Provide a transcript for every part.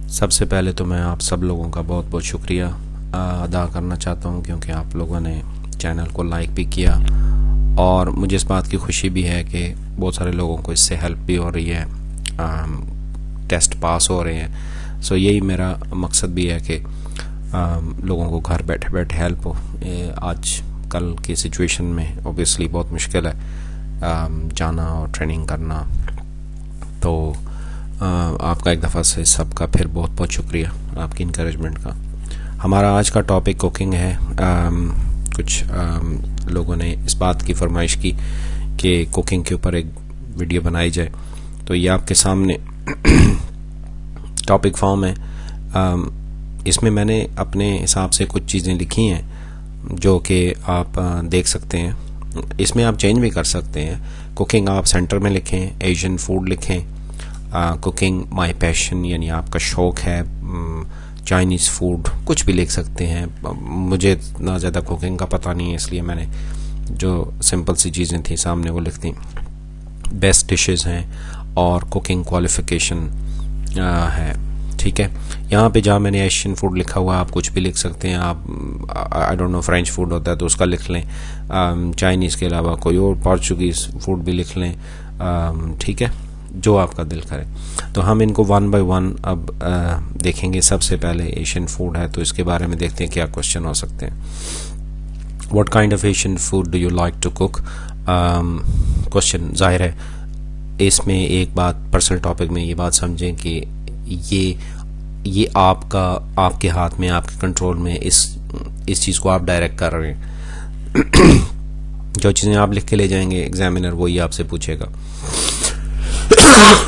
सबसे पहले तो मैं आप सब लोगों का बहुत बहुत शुक्रिया अदा करना चाहता हूं, क्योंकि आप लोगों ने चैनल को लाइक भी किया और मुझे इस बात की खुशी भी है कि बहुत सारे लोगों को इससे हेल्प भी हो रही है, टेस्ट पास हो रहे हैं। सो यही मेरा मकसद भी है कि लोगों को घर बैठे बैठे हेल्प हो। आज कल की सिचुएशन में ऑब्वियसली बहुत मुश्किल है जाना और ट्रेनिंग करना। तो आपका एक दफ़ा से सबका फिर बहुत बहुत शुक्रिया आपकी इनकरेजमेंट का। हमारा आज का टॉपिक कुकिंग है। कुछ लोगों ने इस बात की फरमाइश की कि कुकिंग के ऊपर एक वीडियो बनाई जाए, तो ये आपके सामने टॉपिक फॉर्म है। इसमें मैंने अपने हिसाब से कुछ चीज़ें लिखी हैं जो कि आप देख सकते हैं। इसमें आप चेंज भी कर सकते हैं। कुकिंग आप सेंटर में लिखें, एशियन फूड लिखें, कुकिंग माय पैशन यानी आपका शौक़ है, चाइनीज़ फूड, कुछ भी लिख सकते हैं। मुझे इतना ज़्यादा कुकिंग का पता नहीं है, इसलिए मैंने जो सिंपल सी चीज़ें थी सामने वो लिख दी। बेस्ट डिशेस हैं और कुकिंग क्वालिफ़िकेशन है, ठीक है। यहाँ पे जहाँ मैंने एशियन फूड लिखा हुआ आप कुछ भी लिख सकते हैं। आप I don't know French food होता है तो उसका लिख लें, चाइनीज़ के अलावा कोई और पोर्चुगीज़ फूड भी लिख लें, ठीक है, जो आपका दिल करे। तो हम इनको वन बाय वन अब देखेंगे। सबसे पहले एशियन फूड है, तो इसके बारे में देखते हैं क्या क्वेश्चन हो सकते हैं। What kind of Asian food do you like to cook? Question जाहिर है इसमें एक बात पर्सनल टॉपिक में ये बात समझें कि ये आपके हाथ में, आपके कंट्रोल में, इस चीज़ को आप डायरेक्ट कर रहे हैं। जो चीज़ें आप लिख के ले जाएंगे एग्जामिनर वही आपसे पूछेगा।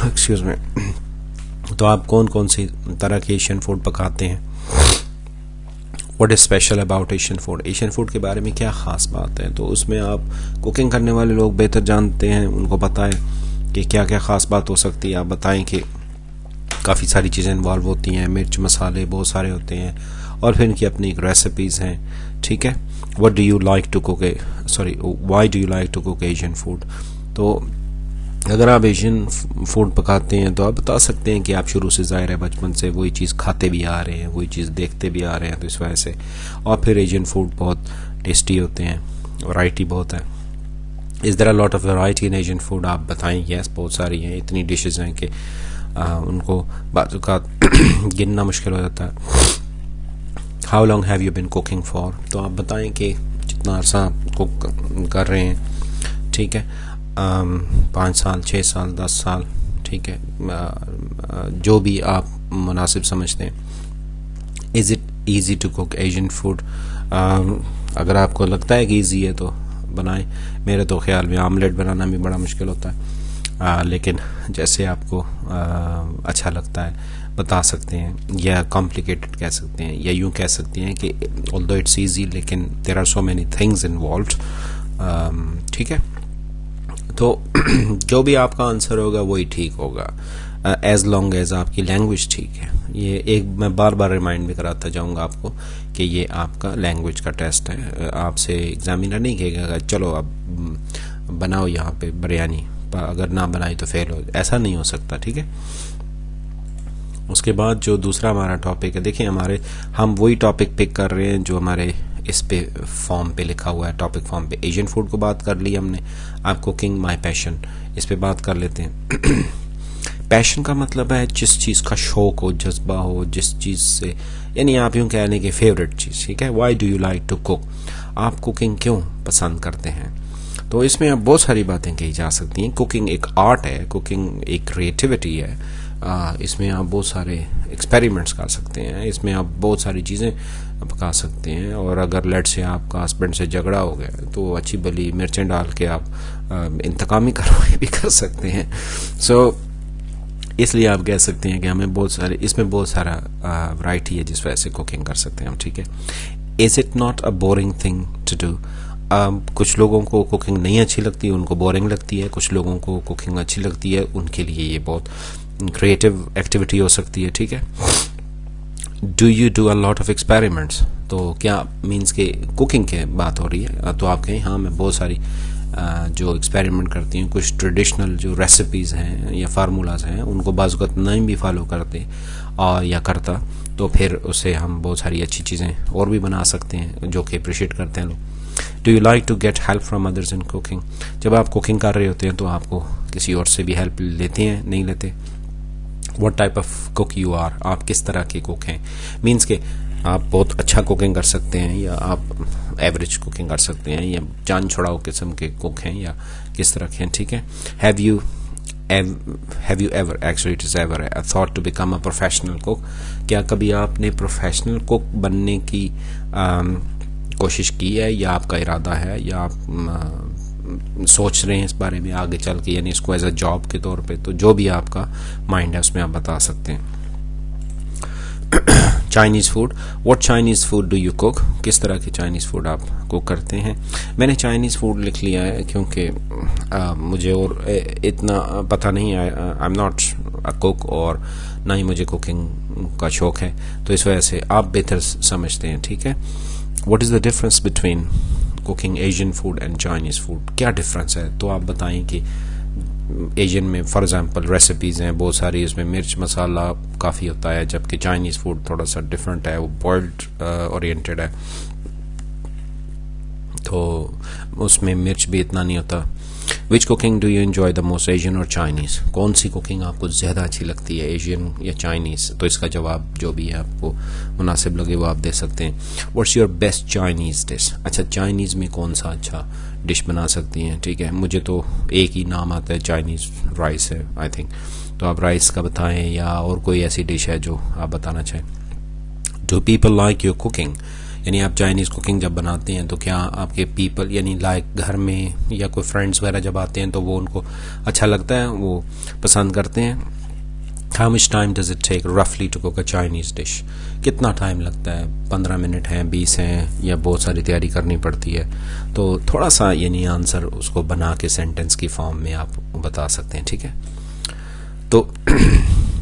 Excuse me. तो आप कौन कौन सी तरह के एशियन फूड पकाते हैं? What is special about Asian food? Asian food के बारे में क्या ख़ास बात है? तो उसमें आप कुकिंग करने वाले लोग बेहतर जानते हैं, उनको पता है कि क्या क्या ख़ास बात हो सकती है। आप बताएं कि काफ़ी सारी चीज़ें इन्वॉल्व होती हैं, मिर्च मसाले बहुत सारे होते हैं और फिर इनकी अपनी एक रेसिपीज़ हैं, ठीक है। What do you like to cook why do you like to cook Asian food? तो अगर आप एशियन फूड पकाते हैं तो आप बता सकते हैं कि आप शुरू से ज़ाहिर है बचपन से वही चीज़ खाते भी आ रहे हैं, वही चीज़ देखते भी आ रहे हैं, तो इस वजह से। और फिर एशियन फूड बहुत टेस्टी होते हैं, वैरायटी बहुत है। Is there a lot of variety in Asian food? आप बताएं। यस, बहुत सारी हैं, इतनी डिशेज़ हैं कि उनको बाज़ औक़ात गिनना मुश्किल हो जाता है। How long have you been cooking for? तो आप बताएं कि जितना अरसा कुक कर रहे हैं, ठीक है, 5 साल, 6 साल, 10 साल, ठीक है, जो भी आप मुनासिब समझते हैं। Is it easy to cook Asian food? अगर आपको लगता है कि ईज़ी है तो बनाएं। मेरे तो ख्याल में आमलेट बनाना भी बड़ा मुश्किल होता है, लेकिन जैसे आपको अच्छा लगता है बता सकते हैं, या कॉम्प्लिकेटेड कह सकते हैं, या यूँ कह सकते हैं कि ऑल्दो इट्स ईजी लेकिन there are so many things involved, ठीक है। तो जो भी आपका आंसर होगा वही ठीक होगा, एज लॉन्ग एज आपकी लैंग्वेज ठीक है। ये एक मैं बार बार रिमाइंड भी कराता जाऊंगा आपको कि ये आपका लैंग्वेज का टेस्ट है। आपसे एग्जामिनर नहीं कहेगा चलो अब बनाओ यहाँ पे बिरयानी, अगर ना बनाई तो फेल हो, ऐसा नहीं हो सकता, ठीक है। उसके बाद जो दूसरा हमारा टॉपिक है, देखिए हम वही टॉपिक पिक कर रहे हैं जो हमारे इस पे फॉर्म पे लिखा हुआ है, टॉपिक फॉर्म पे। एशियन फूड को बात कर ली हमने, आप कुकिंग माय पैशन इस पे बात कर लेते हैं। पैशन का मतलब है जिस चीज़ का शौक हो, जज्बा हो, जिस चीज़ से, यानी आप यूँ कह लें कि फेवरेट चीज़, ठीक है। Why do you like to cook? आप कुकिंग क्यों पसंद करते हैं? तो इसमें आप बहुत सारी बातें कही जा सकती हैं। कुकिंग एक आर्ट है, कुकिंग एक क्रिएटिविटी है। इसमें आप बहुत सारे एक्सपेरिमेंट्स कर सकते हैं, इसमें आप बहुत सारी चीज़ें पका सकते हैं। और अगर लेट से आपका हस्बैंड से झगड़ा हो गया तो अच्छी भली मिर्चें डाल के आप इंतकामी कार्रवाई भी कर सकते हैं। सो इसलिए आप कह सकते हैं कि हमें इसमें बहुत सारा वैरायटी है जिस वजह से कुकिंग कर सकते हैं हम, ठीक है। Is it not a boring thing to do? कुछ लोगों को कुकिंग नहीं अच्छी लगती, उनको बोरिंग लगती है। कुछ लोगों को कुकिंग अच्छी लगती है, उनके लिए ये बहुत क्रिएटिव एक्टिविटी हो सकती है, ठीक है। Do you do a lot of experiments? तो क्या मीन्स के कुकिंग की बात हो रही है? तो आप कहें हाँ, मैं बहुत सारी जो एक्सपेरिमेंट करती हैं। कुछ ट्रेडिशनल जो रेसिपीज़ हैं या फार्मूलाज हैं उनको बाज़ वक़्त नहीं भी फॉलो करते, या करता, तो फिर उसे हम बहुत सारी अच्छी चीज़ें और भी बना सकते हैं जो कि अप्रिशिएट करते हैं लोग। Do you like to get help from others in cooking? जब आप कुकिंग कर रहे होते हैं तो आपको किसी और से भी हेल्प लेते हैं, नहीं लेते? What type of cook you are? आप किस तरह के कुक हैं? मीन्स के आप बहुत अच्छा कुकिंग कर सकते हैं या आप एवरेज कुकिंग कर सकते हैं या जान छुड़ाओ किस्म के कुक हैं या किस तरह के हैं, ठीक है? Have you ever, actually it is ever, thought to become a professional cook? क्या कभी आपने प्रोफेशनल कुक बनने की कोशिश की है या आपका इरादा है या आप सोच रहे हैं इस बारे में आगे चल के, यानी इसको एज अ जॉब के तौर पे? तो जो भी आपका माइंड है उसमें आप बता सकते हैं। Chinese food, what Chinese food do you cook? किस तरह की चाइनीज़ फूड आप कुक करते हैं? मैंने चाइनीज़ फूड लिख लिया है क्योंकि मुझे और इतना पता नहीं है, I am not a cook और ना ही मुझे कुकिंग का शौक है, तो इस वजह से आप बेहतर समझते हैं, ठीक है? What is the difference between cooking Asian food and Chinese food? क्या डिफरेंस है? तो आप बताएं कि एशियन में फॉर एग्जांपल रेसिपीज़ हैं बहुत सारी, इसमें मिर्च मसाला काफ़ी होता है, जबकि चाइनीज़ फूड थोड़ा सा डिफरेंट है, वो बॉइल्ड ओरिएंटेड है, तो उसमें मिर्च भी इतना नहीं होता। Which cooking do you enjoy the most, Asian और चाइनीज़? कौन सी कुकिंग आपको ज़्यादा अच्छी लगती है, एशियन या चाइनीज़? तो इसका जवाब जो भी है आपको मुनासिब लगे वो आप दे सकते हैं। What's your best Chinese dish? अच्छा, चाइनीज़ में कौन सा अच्छा डिश बना सकती हैं, ठीक है? मुझे तो एक ही नाम आता है, चाइनीज़ राइस है आई थिंक, तो आप राइस का बताएं या और कोई ऐसी डिश है जो आप बताना चाहें। Do people like your cooking? यानी आप चाइनीज़ कुकिंग जब बनाते हैं तो क्या आपके पीपल यानी लाइक घर में या कोई फ्रेंड्स वगैरह जब आते हैं तो वो उनको अच्छा लगता है, वो पसंद करते हैं? How much time does it take रफली to cook a Chinese dish? कितना टाइम लगता है? 15 मिनट हैं, 20 हैं, या बहुत सारी तैयारी करनी पड़ती है? तो थोड़ा सा यानी आंसर उसको बना के सेंटेंस की फॉर्म में आप बता सकते हैं, ठीक है? तो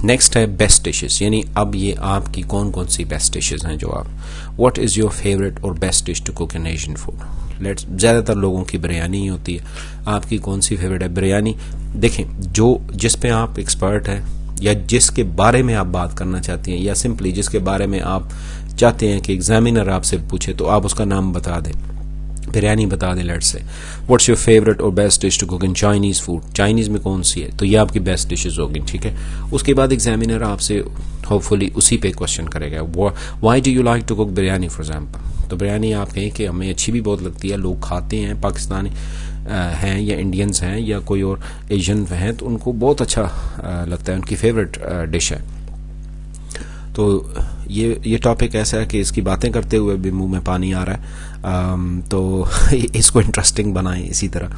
नेक्स्ट है बेस्ट डिशेस, यानी अब ये आपकी कौन कौन सी बेस्ट डिशेस हैं जो आप, व्हाट इज़ योर फेवरेट और best dish to cook in Asian food? Let's, ज़्यादातर लोगों की बिरयानी ही होती है, आपकी कौन सी फेवरेट है? बिरयानी देखें, जो जिस पे आप एक्सपर्ट हैं या जिसके बारे में आप बात करना चाहती हैं या सिंपली जिसके बारे में आप चाहते हैं कि एग्जामिनर आपसे पूछे, तो आप उसका नाम बता दें, बिरयानी बता दें। Let's say what's your favourite और best dish to cook in Chinese food? Chinese में कौन सी है? तो ये आपकी बेस्ट डिशेज होगी, ठीक है? उसके बाद एग्जामिनर आपसे होपफुली उसी पे क्वेश्चन करेगा, why do you like to cook biryani for example? तो बिरयानी आप कहें कि हमें अच्छी भी बहुत लगती है, लोग खाते हैं, पाकिस्तानी हैं या इंडियंस हैं या कोई और एशियन हैं तो उनको बहुत अच्छा लगता है, उनकी फेवरेट डिश है। तो ये टॉपिक ऐसा है कि इसकी बातें करते हुए भी मुंह में पानी आ रहा है, तो इसको इंटरेस्टिंग बनाएं इसी तरह।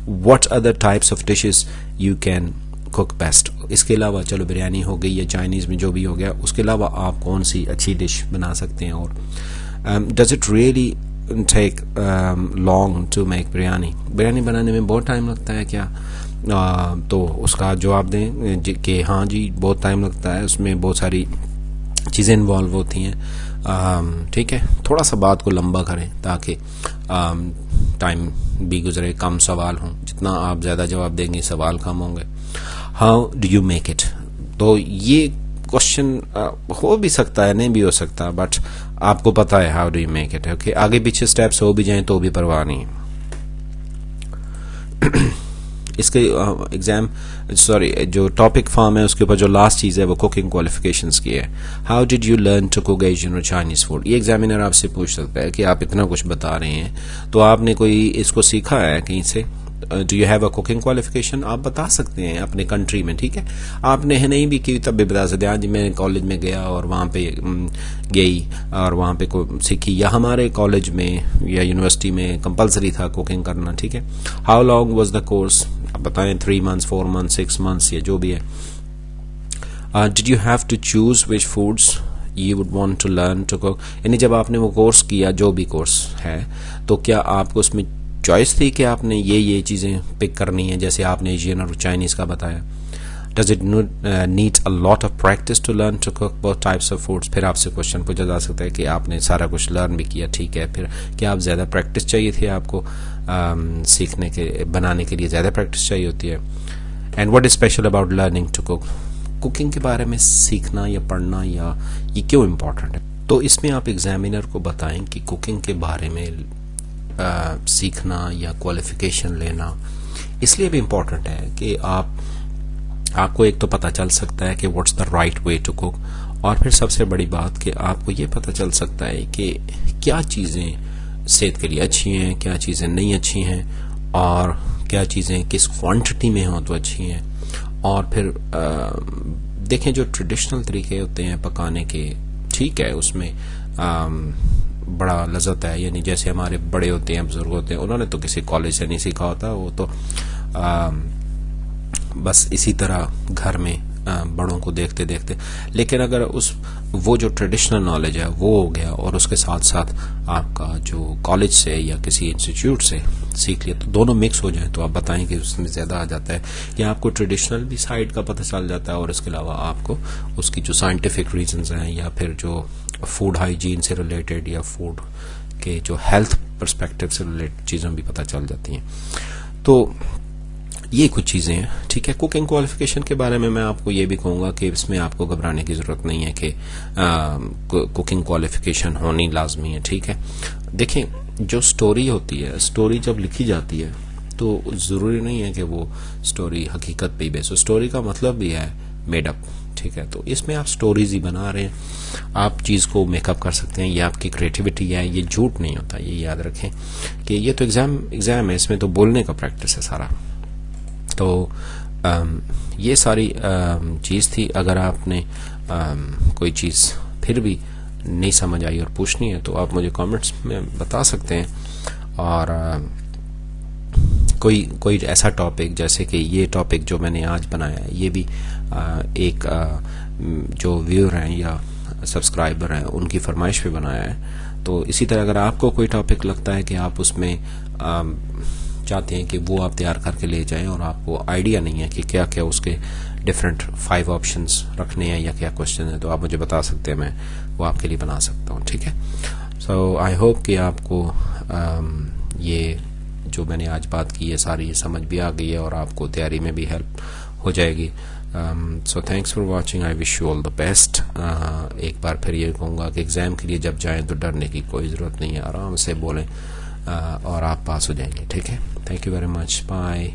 What other types of dishes you can cook best? इसके अलावा चलो बिरयानी हो गई या चाइनीज़ में जो भी हो गया, उसके अलावा आप कौन सी अच्छी डिश बना सकते हैं? और does it really take long to make biryani? Biryani बनाने में बहुत टाइम लगता है क्या? तो उसका जवाब दें कि हाँ जी बहुत टाइम लगता है, उसमें बहुत सारी चीज़ें इन्वॉल्व होती हैं, ठीक है? थोड़ा सा बात को लंबा करें ताकि टाइम भी गुजरे, कम सवाल हों, जितना आप ज़्यादा जवाब देंगे सवाल कम होंगे। How do you make it? तो ये क्वेश्चन हो भी सकता है, नहीं भी हो सकता, बट आपको पता है how do you make it, okay? आगे पीछे स्टेप्स हो भी जाएं तो भी परवाह नहीं। इसके जो टॉपिक फॉर्म है उसके ऊपर जो लास्ट चीज़ है वो कुकिंग क्वालिफिकेशंस की है। How did you learn to cook Asian और चाइनीज़ फूड? ये एग्जामिनर आपसे पूछ सकता है कि आप इतना कुछ बता रहे हैं तो आपने कोई इसको सीखा है कहीं से? Do you have a cooking qualification? आप बता सकते हैं अपने कंट्री में, ठीक है? आपने है नहीं भी की तब भी बता सकते हैं, आज मैं कॉलेज में गया और वहाँ पे गई और वहाँ पे को सीखी, या हमारे कॉलेज में या यूनिवर्सिटी में कंपलसरी था कुकिंग करना, ठीक है? How long was the course? आप बताएं 3 months 4 months 6 months या जो भी है। Did you have to choose which foods you would want to learn to cook? यानी जब आपने वो कोर्स किया, जो भी कोर्स है, तो क्या आपको उसमें चॉइस थी कि आपने ये चीज़ें पिक करनी है, जैसे आपने एशियन और चाइनीज़ का बताया? Does it need a lot of practice to learn to cook both types of foods? फिर आपसे क्वेश्चन पूछा जा सकता है कि आपने सारा कुछ लर्न भी किया, ठीक है, फिर क्या आप ज़्यादा प्रैक्टिस चाहिए थी आपको सीखने के, बनाने के लिए ज़्यादा प्रैक्टिस चाहिए होती है? And what is special about learning to cook? Cooking के बारे में सीखना या पढ़ना या ये क्यों इम्पोर्टेंट है? तो इसमें आप एग्जामिनर को बताएं कि कुकिंग के बारे में सीखना या क्वालिफिकेशन लेना इसलिए भी इम्पोर्टेंट है कि आपको एक तो पता चल सकता है कि what's the right way to cook, और फिर सबसे बड़ी बात कि आपको ये पता चल सकता है कि क्या चीज़ें सेहत के लिए अच्छी हैं, क्या चीज़ें नहीं अच्छी हैं, और क्या चीज़ें किस क्वांटिटी में हो तो अच्छी हैं। और फिर देखें जो ट्रेडिशनल तरीके होते हैं पकाने के, ठीक है उसमें बड़ा लज़्ज़त है, यानी जैसे हमारे बड़े होते हैं, बुजुर्ग होते हैं, उन्होंने तो किसी कॉलेज से नहीं सीखा होता, वो तो बस इसी तरह घर में बड़ों को देखते देखते। लेकिन अगर वो जो ट्रेडिशनल नॉलेज है वो हो गया और उसके साथ साथ आपका जो कॉलेज से या किसी इंस्टीट्यूट से सीख लिया, तो दोनों मिक्स हो जाए तो आप बताएं कि उसमें ज़्यादा आ जाता है, या आपको ट्रेडिशनल भी साइड का पता चल जाता है और इसके अलावा आपको उसकी जो साइंटिफिक रीजंस हैं या फिर जो फूड हाइजीन से रिलेटेड या फूड के जो हेल्थ पर्सपेक्टिव से रिलेटेड चीज़ें भी पता चल जाती हैं। तो ये कुछ चीज़ें हैं, ठीक है। कुकिंग क्वालिफिकेशन के बारे में मैं आपको ये भी कहूँगा कि इसमें आपको घबराने की ज़रूरत नहीं है कि कुकिंग क्वालिफिकेशन होनी लाजमी है, ठीक है। देखें जो स्टोरी होती है, स्टोरी जब लिखी जाती है तो ज़रूरी नहीं है कि वो स्टोरी हकीकत पे ही बेस हो। स्टोरी का मतलब भी है मेडअप, ठीक है। तो इसमें आप स्टोरीज ही बना रहे हैं, आप चीज़ को मेकअप कर सकते हैं, ये आपकी क्रिएटिविटी है, ये झूठ नहीं होता, ये याद रखें कि ये तो एग्ज़ाम है, इसमें तो बोलने का प्रैक्टिस है सारा। तो ये सारी चीज़ थी। अगर आपने कोई चीज़ फिर भी नहीं समझ आई और पूछनी है तो आप मुझे कमेंट्स में बता सकते हैं, और कोई ऐसा टॉपिक जैसे कि ये टॉपिक जो मैंने आज बनाया है, ये भी एक जो व्यूअर हैं या सब्सक्राइबर हैं उनकी फरमाइश पे बनाया है। तो इसी तरह अगर आपको कोई टॉपिक लगता है कि आप उसमें चाहते हैं कि वो आप तैयार करके ले जाएं और आपको आइडिया नहीं है कि क्या क्या उसके डिफरेंट 5 ऑप्शंस रखने हैं या क्या क्वेश्चन है, तो आप मुझे बता सकते हैं, मैं वो आपके लिए बना सकता हूँ, ठीक है। सो आई होप कि आपको ये जो मैंने आज बात की है सारी ये समझ भी आ गई है और आपको तैयारी में भी हेल्प हो जाएगी। So thanks for watching, I wish you all the best. एक बार फिर ये कहूँगा कि एग्ज़ाम के लिए जब जाएं तो डरने की कोई ज़रूरत नहीं है, आराम से बोलें और आप पास हो जाएंगे, ठीक है। Thank you very much, bye.